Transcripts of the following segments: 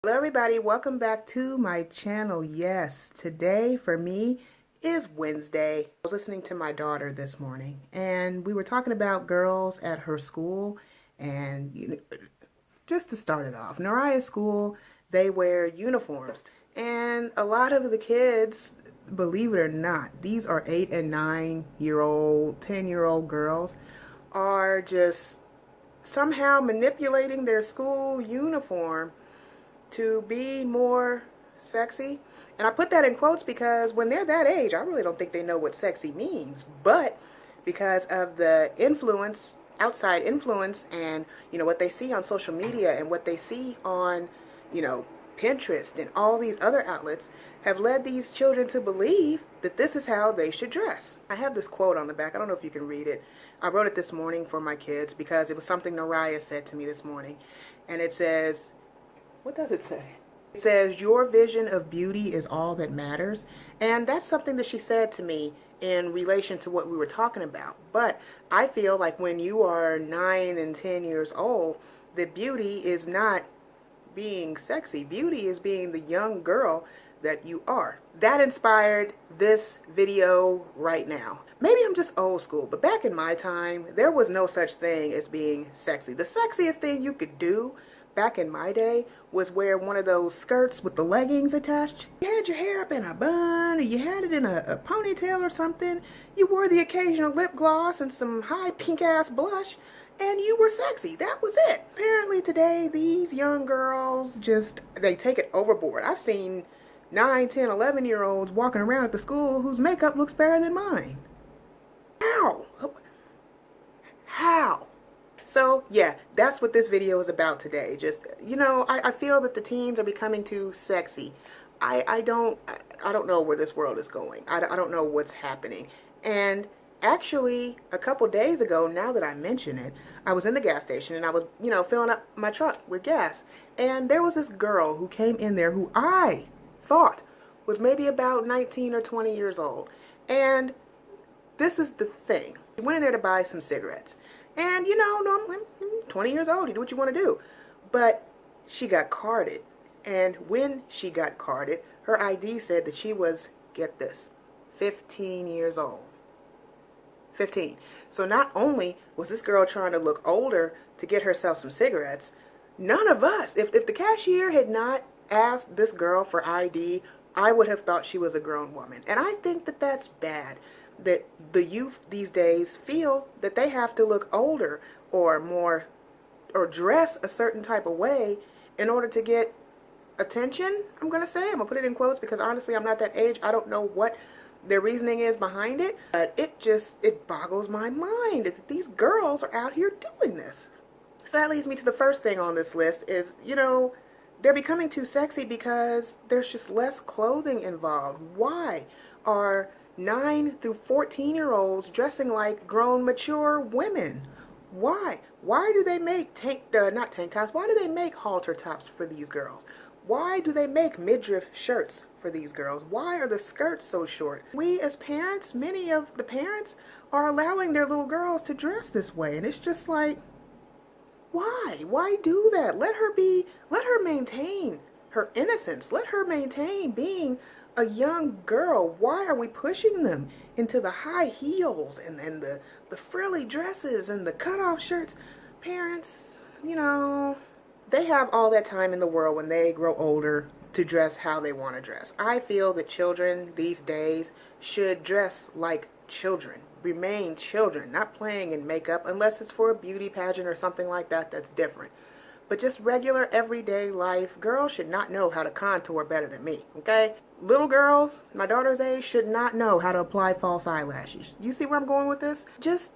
Hello everybody, welcome back to my channel. Yes, today for me is Wednesday. I was listening to my daughter this morning and we were talking about girls at her school, and just to start it off, Naraya's school, they wear uniforms, and a lot of the kids, believe it or not, these are 8 and 9-year-old, 10-year-old girls, are just somehow manipulating their school uniform to be more sexy. And I put that in quotes because when they're that age, I really don't think they know what sexy means. But because of the influence, outside influence, and what they see on social media and what they see on, Pinterest and all these other outlets, have led these children to believe that this is how they should dress. I have this quote on the back. I don't know if you can read it. I wrote it this morning for my kids because it was something Naraya said to me this morning. And it says, what does it say? It says, your vision of beauty is all that matters. And that's something that she said to me in relation to what we were talking about. But I feel like when you are 9 and 10 years old, that beauty is not being sexy. Beauty is being the young girl that you are. That inspired this video right now. Maybe I'm just old school, but back in my time, there was no such thing as being sexy. The sexiest thing you could do back in my day was wear one of those skirts with the leggings attached. You had your hair up in a bun, or you had it in a ponytail or something. You wore the occasional lip gloss and some high pink ass blush, and you were sexy. That was it. Apparently today, these young girls they take it overboard. I've seen 9, 10, 11-year-olds walking around at the school whose makeup looks better than mine. How? How? So yeah, that's what this video is about today. Just, I feel that the teens are becoming too sexy. I don't know where this world is going. I don't know what's happening. And actually, a couple days ago, now that I mention it, I was in the gas station and I was, filling up my truck with gas. And there was this girl who came in there who I thought was maybe about 19 or 20 years old. And this is the thing. She went in there to buy some cigarettes. And, normally, 20 years old, you do what you want to do. But she got carded. And when she got carded, her ID said that she was, get this, 15 years old. 15. So not only was this girl trying to look older to get herself some cigarettes, none of us, if the cashier had not asked this girl for ID, I would have thought she was a grown woman. And I think that that's bad. That the youth these days feel that they have to look older or more, or dress a certain type of way in order to get attention. I'm going to put it in quotes because honestly I'm not that age. I don't know what their reasoning is behind it, but it boggles my mind that these girls are out here doing this. So that leads me to the first thing on this list is, they're becoming too sexy because there's just less clothing involved. Why are 9 through 14-year-olds dressing like grown, mature women? Why? Why do they make not tank tops, why do they make halter tops for these girls? Why do they make midriff shirts for these girls? Why are the skirts so short? We as parents, many of the parents are allowing their little girls to dress this way, and it's just like, why? Why do that? Let her maintain her innocence. Let her maintain being a young girl. Why are we pushing them into the high heels and the frilly dresses and the cutoff shirts? Parents, they have all that time in the world when they grow older to dress how they want to dress. I feel that children these days should dress like children, remain children, not playing in makeup unless it's for a beauty pageant or something like that. That's different. But just regular everyday life, girls should not know how to contour better than me, okay? Little girls, my daughter's age, should not know how to apply false eyelashes. You see where I'm going with this? Just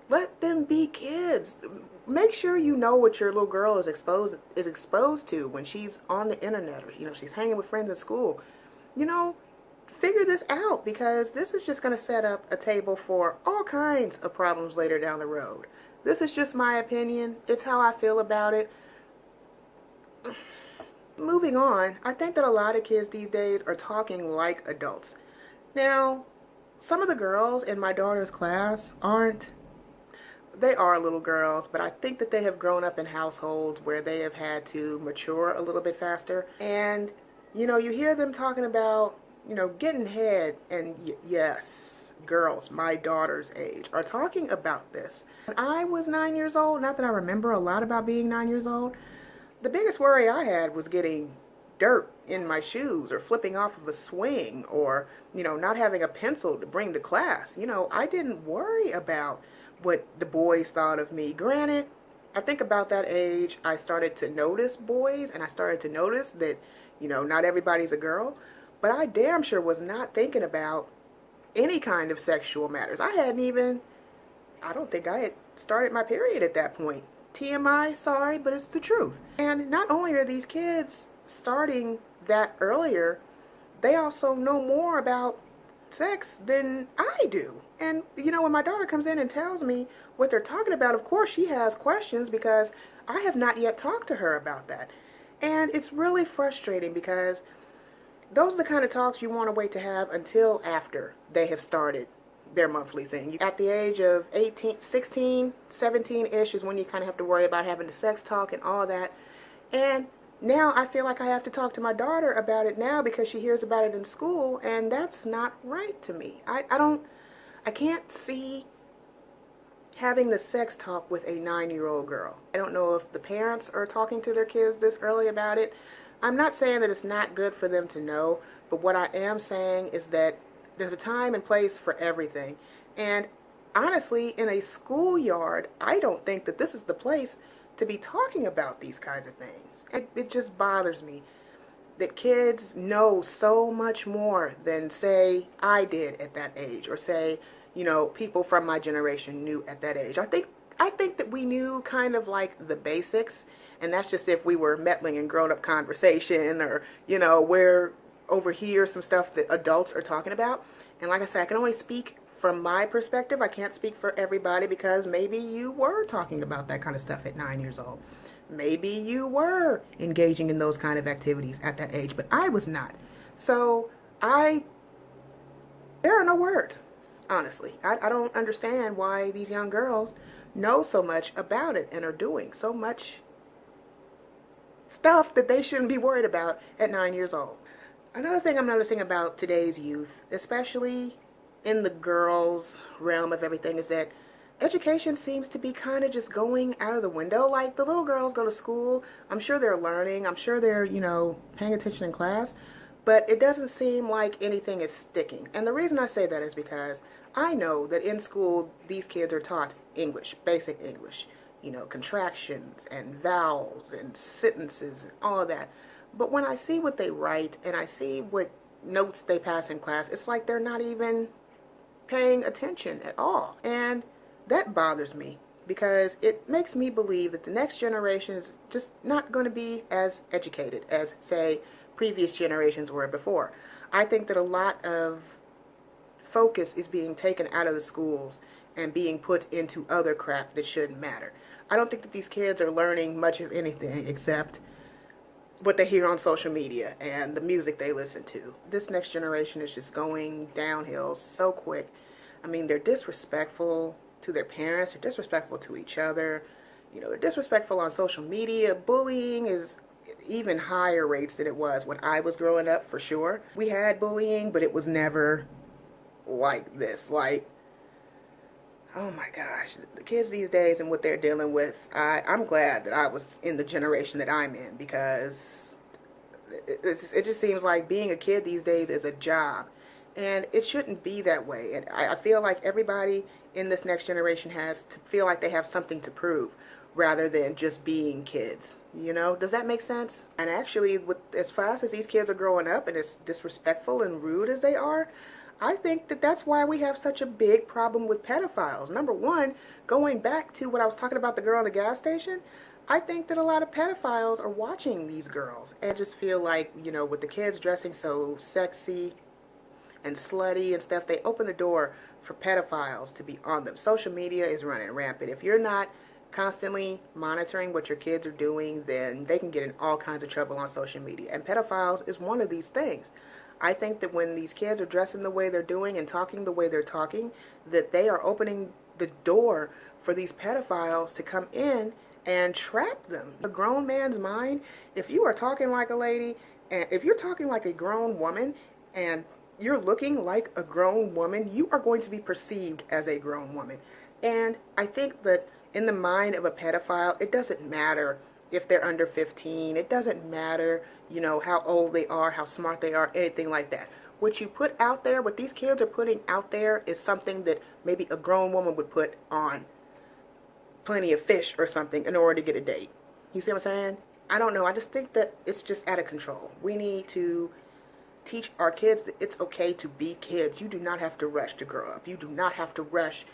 let them be kids. Make sure you know what your little girl is exposed to when she's on the internet, or she's hanging with friends at school. Figure this out, because this is just going to set up a table for all kinds of problems later down the road. This is just my opinion. It's how I feel about it. Moving on, I think that a lot of kids these days are talking like adults. Now, some of the girls in my daughter's class aren't they are little girls, but I think that they have grown up in households where they have had to mature a little bit faster. And, you hear them talking about, getting head, and yes, girls, my daughter's age, are talking about this. When I was 9 years old, not that I remember a lot about being 9 years old, the biggest worry I had was getting dirt in my shoes or flipping off of a swing or, not having a pencil to bring to class. I didn't worry about what the boys thought of me. Granted, I think about that age, I started to notice boys and I started to notice that, not everybody's a girl, but I damn sure was not thinking about any kind of sexual matters. I don't think I had started my period at that point. TMI, sorry, but it's the truth. And not only are these kids starting that earlier, they also know more about sex than I do. And, when my daughter comes in and tells me what they're talking about, of course she has questions because I have not yet talked to her about that. And it's really frustrating because those are the kind of talks you want to wait to have until after they have started their monthly thing. At the age of 18, 16, 17-ish is when you kind of have to worry about having the sex talk and all that. And now I feel like I have to talk to my daughter about it now because she hears about it in school, and that's not right to me. I can't see having the sex talk with a 9-year-old girl. I don't know if the parents are talking to their kids this early about it. I'm not saying that it's not good for them to know, but what I am saying is that there's a time and place for everything. And honestly, in a schoolyard, I don't think that this is the place to be talking about these kinds of things. It just bothers me that kids know so much more than, say, I did at that age, or say, people from my generation knew at that age. I think that we knew kind of like the basics, and that's just if we were meddling in grown-up conversation, or, we're overhear some stuff that adults are talking about. And like I said, I can only speak from my perspective. I can't speak for everybody because maybe you were talking about that kind of stuff at 9 years old. Maybe you were engaging in those kind of activities at that age, but I was not. So there are no words, honestly. I don't understand why these young girls know so much about it and are doing so much stuff that they shouldn't be worried about at 9 years old. Another thing I'm noticing about today's youth, especially in the girls' realm of everything, is that education seems to be kind of just going out of the window. Like, the little girls go to school, I'm sure they're learning, I'm sure they're, paying attention in class, but it doesn't seem like anything is sticking. And the reason I say that is because I know that in school, these kids are taught English, basic English, contractions and vowels and sentences and all of that. But when I see what they write and I see what notes they pass in class, it's like they're not even paying attention at all. And that bothers me because it makes me believe that the next generation is just not going to be as educated as, say, previous generations were before. I think that a lot of focus is being taken out of the schools and being put into other crap that shouldn't matter. I don't think that these kids are learning much of anything except what they hear on social media and the music they listen to. This next generation is just going downhill so quick. I mean, they're disrespectful to their parents, they're disrespectful to each other, they're disrespectful on social media. Bullying is even higher rates than it was when I was growing up, for sure. We had bullying, but it was never like this. Like, oh my gosh, the kids these days and what they're dealing with, I'm glad that I was in the generation that I'm in, because it just seems like being a kid these days is a job. And it shouldn't be that way. And I feel like everybody in this next generation has to feel like they have something to prove rather than just being kids. Does that make sense? And actually, as fast as these kids are growing up and as disrespectful and rude as they are, I think that that's why we have such a big problem with pedophiles. Number one, going back to what I was talking about, the girl in the gas station, I think that a lot of pedophiles are watching these girls and just feel like, with the kids dressing so sexy and slutty and stuff, they open the door for pedophiles to be on them. Social media is running rampant. If you're not constantly monitoring what your kids are doing, then they can get in all kinds of trouble on social media. And pedophiles is one of these things. I think that when these kids are dressing the way they're doing and talking the way they're talking, that they are opening the door for these pedophiles to come in and trap them. A grown man's mind, if you are talking like a lady, and if you're talking like a grown woman, and you're looking like a grown woman, you are going to be perceived as a grown woman. And I think that in the mind of a pedophile, it doesn't matter if they're under 15. It doesn't matter, you know, how old they are, how smart they are, anything like that. What you put out there, what these kids are putting out there, is something that maybe a grown woman would put on Plenty of Fish or something in order to get a date. You see what I'm saying? I don't know. I just think that it's just out of control. We need to teach our kids that it's okay to be kids. You do not have to rush to grow up. You do not have to rush,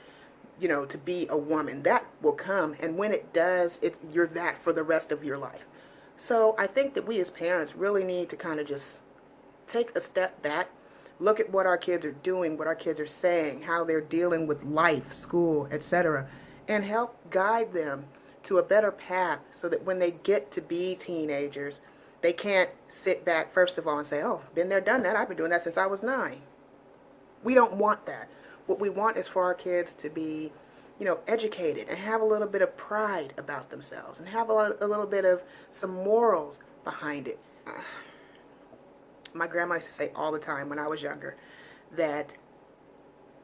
you know, to be a woman. That will come, and when it does, you're that for the rest of your life. So I think that we as parents really need to kind of just take a step back, look at what our kids are doing, what our kids are saying, how they're dealing with life, school, etc., and help guide them to a better path so that when they get to be teenagers, they can't sit back, first of all, and say, oh, been there, done that. I've been doing that since I was 9. We don't want that. What we want is for our kids to be, you know, educated and have a little bit of pride about themselves and have a little bit of some morals behind it. My grandma used to say all the time when I was younger that,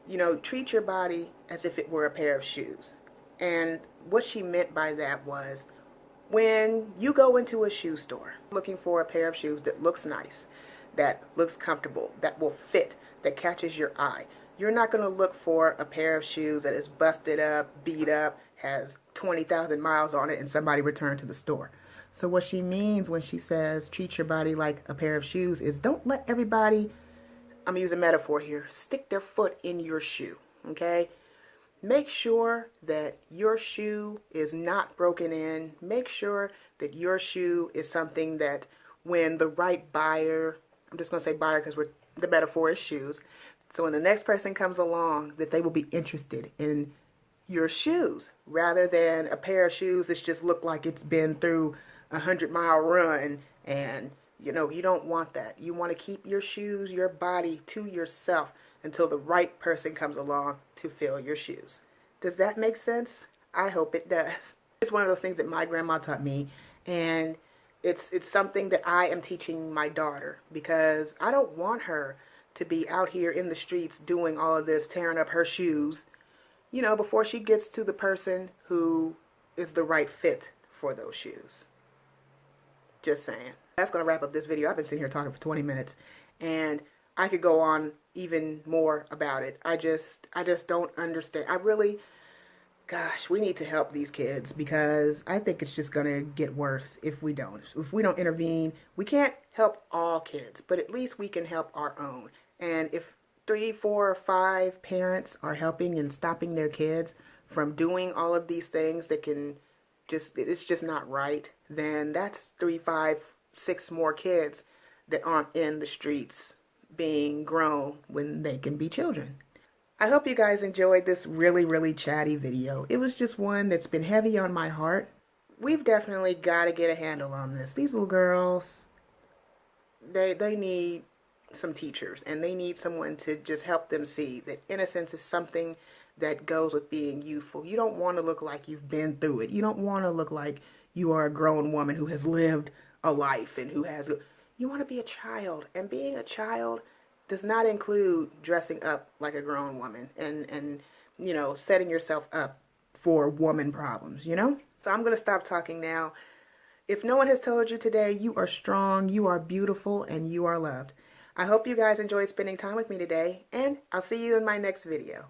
you know, treat your body as if it were a pair of shoes. And what she meant by that was, when you go into a shoe store looking for a pair of shoes that looks nice, that looks comfortable, that will fit, that catches your eye, you're not going to look for a pair of shoes that is busted up, beat up, has 20,000 miles on it, and somebody returned to the store. So what she means when she says treat your body like a pair of shoes is, don't let everybody, I'm using a metaphor here, stick their foot in your shoe, okay? Make sure that your shoe is not broken in. Make sure that your shoe is something that when the right buyer, I'm just going to say buyer because the metaphor is shoes. So when the next person comes along, that they will be interested in your shoes rather than a pair of shoes that just look like it's been through a 100-mile run. And, you know, you don't want that. You want to keep your shoes, your body to yourself until the right person comes along to fill your shoes. Does that make sense? I hope it does. It's one of those things that my grandma taught me, and it's something that I am teaching my daughter, because I don't want her to be out here in the streets doing all of this, tearing up her shoes, you know, before she gets to the person who is the right fit for those shoes. Just saying. That's going to wrap up this video. I've been sitting here talking for 20 minutes, and I could go on even more about it. I just don't understand. Gosh, we need to help these kids, because I think it's just going to get worse if we don't. If we don't intervene, we can't help all kids, but at least we can help our own. And if 3, 4, or 5 parents are helping and stopping their kids from doing all of these things that can it's just not right, then that's 3, 5, 6 more kids that aren't in the streets being grown when they can be children. I hope you guys enjoyed this really, really chatty video. It was just one that's been heavy on my heart. We've definitely got to get a handle on this. These little girls, they need some teachers, and they need someone to just help them see that innocence is something that goes with being youthful. You don't want to look like you've been through it. You don't want to look like you are a grown woman who has lived a life and who has... You want to be a child, and being a child does not include dressing up like a grown woman and you know, setting yourself up for woman problems, you know? So I'm going to stop talking now. If no one has told you today, you are strong, you are beautiful, and you are loved. I hope you guys enjoyed spending time with me today, and I'll see you in my next video.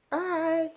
Bye!